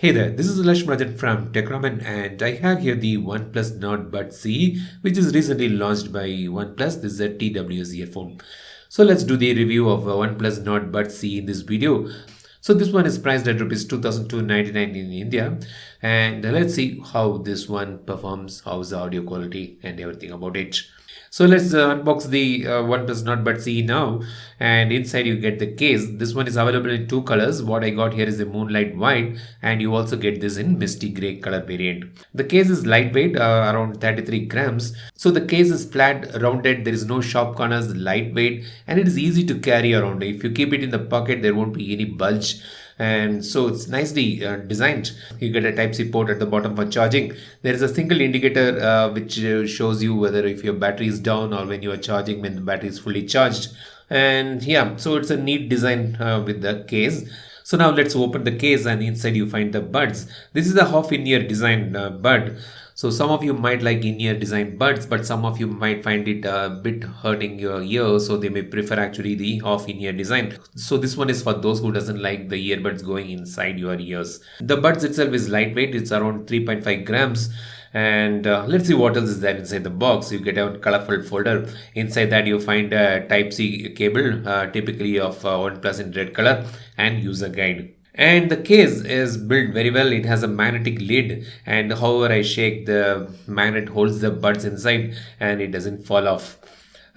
Hey there, this is Lakshmarajan from TechRaman and I have here the OnePlus Nord Buds CE which is recently launched by OnePlus. This is a TWS earphone. So let's do the review of OnePlus Nord Buds CE in this video. So this one is priced at Rs 2,299 in India and let's see how this one performs, how's the audio quality and everything about it. So let's unbox the OnePlus Nord Buds CE now, and inside you get the case. This one is available in two colors. What I got here is the moonlight white, and you also get this in misty gray color variant. The case is lightweight, around 33 grams. So the case is flat, rounded, there is no sharp corners, lightweight, and it is easy to carry around. If you keep it in the pocket, there won't be any bulge. And so it's nicely designed. You get a Type-C port at the bottom for charging. There is a single indicator which shows you whether if your battery is down or when you are charging when the battery is fully charged. And yeah, so it's a neat design with the case. So now let's open the case, and inside you find the buds. This is a half in-ear design bud. So some of you might like in-ear design buds, but some of you might find it a bit hurting your ear, so they may prefer actually the half in-ear design. So this one is for those who doesn't like the earbuds going inside your ears. The buds itself is lightweight, it's around 3.5 grams. And let's see what else is there inside the box. You get a colorful folder. Inside that you find a Type-C cable, typically of OnePlus in red color, and user guide. And the case is built very well. It has a magnetic lid, and however I shake, the magnet holds the buds inside and it doesn't fall off.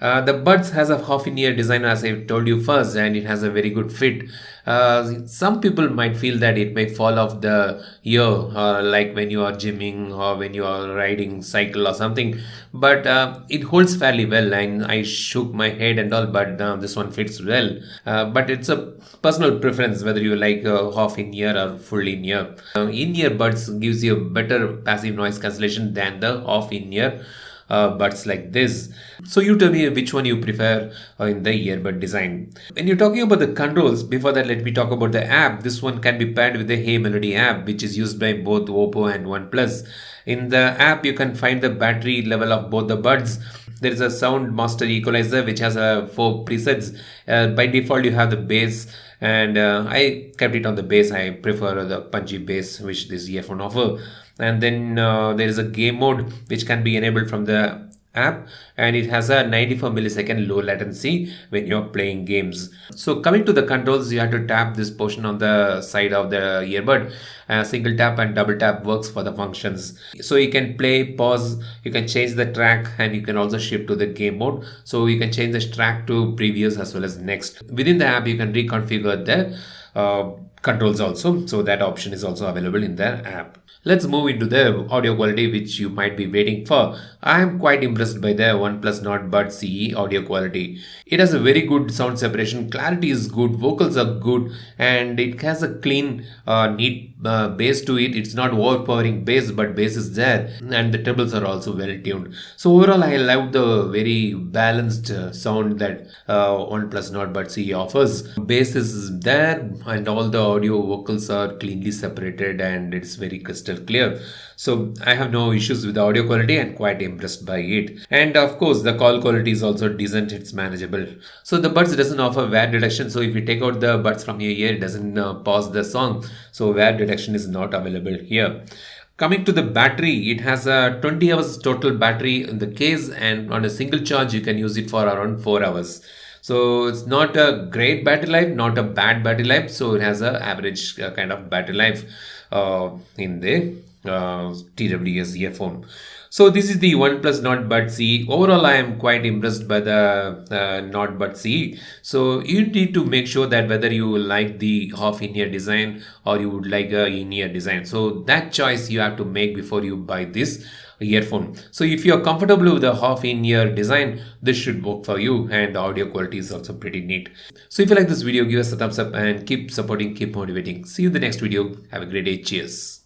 The buds has a half in-ear design, as I told you first, and it has a very good fit. Some people might feel that it may fall off the ear, like when you are gymming or when you are riding cycle or something. But it holds fairly well, and I shook my head and all, but this one fits well. But it's a personal preference whether you like half in-ear or full in-ear. In-ear buds gives you a better passive noise cancellation than the half in-ear buds like this. So you tell me which one you prefer in the earbud design. When you're talking about the controls, before that let me talk about the app. This one can be paired with the Hey Melody app, which is used by both Oppo and OnePlus. In the app you can find the battery level of both the buds. There is a sound master equalizer which has 4 presets. By default you have the bass, and I kept it on the bass. I prefer the punchy bass which this earphone offers. And then there is a game mode which can be enabled from the app, and it has a 94 millisecond low latency when you're playing games. So coming to the controls, you have to tap this portion on the side of the earbud. Single tap and double tap works for the functions. So you can play, pause, you can change the track, and you can also shift to the game mode. So you can change the track to previous as well as next. Within the app you can reconfigure the controls also, so that option is also available in the app. Let's move into the audio quality which you might be waiting for. I am quite impressed by the OnePlus Nord Buds CE audio quality. It has a very good sound separation, clarity is good, vocals are good, and it has a clean, neat bass to it. It's not overpowering bass, but bass is there, and the trebles are also well tuned. So overall I love the very balanced sound that OnePlus Nord Buds CE offers. Bass is there, and all the audio vocals are cleanly separated, and it's very crystal clear. So I have no issues with the audio quality and quite impressed by it. And of course the call quality is also decent, it's manageable. So the buds doesn't offer wear detection, so if you take out the buds from your ear, it doesn't pause the song. So wear detection is not available here. Coming to the battery, it has a 20 hours total battery in the case, and on a single charge you can use it for around 4 hours. So it's not a great battery life, not a bad battery life. So it has an average kind of battery life in the TWS earphone. So this is the OnePlus Nord Buds CE. Overall, I am quite impressed by the Nord Buds CE. So you need to make sure that whether you like the half in-ear design or you would like a in-ear design. So that choice you have to make before you buy this earphone. So if you are comfortable with the half in-ear design, this should work for you, and the audio quality is also pretty neat. So if you like this video, give us a thumbs up and keep supporting, keep motivating. See you in the next video. Have a great day. Cheers.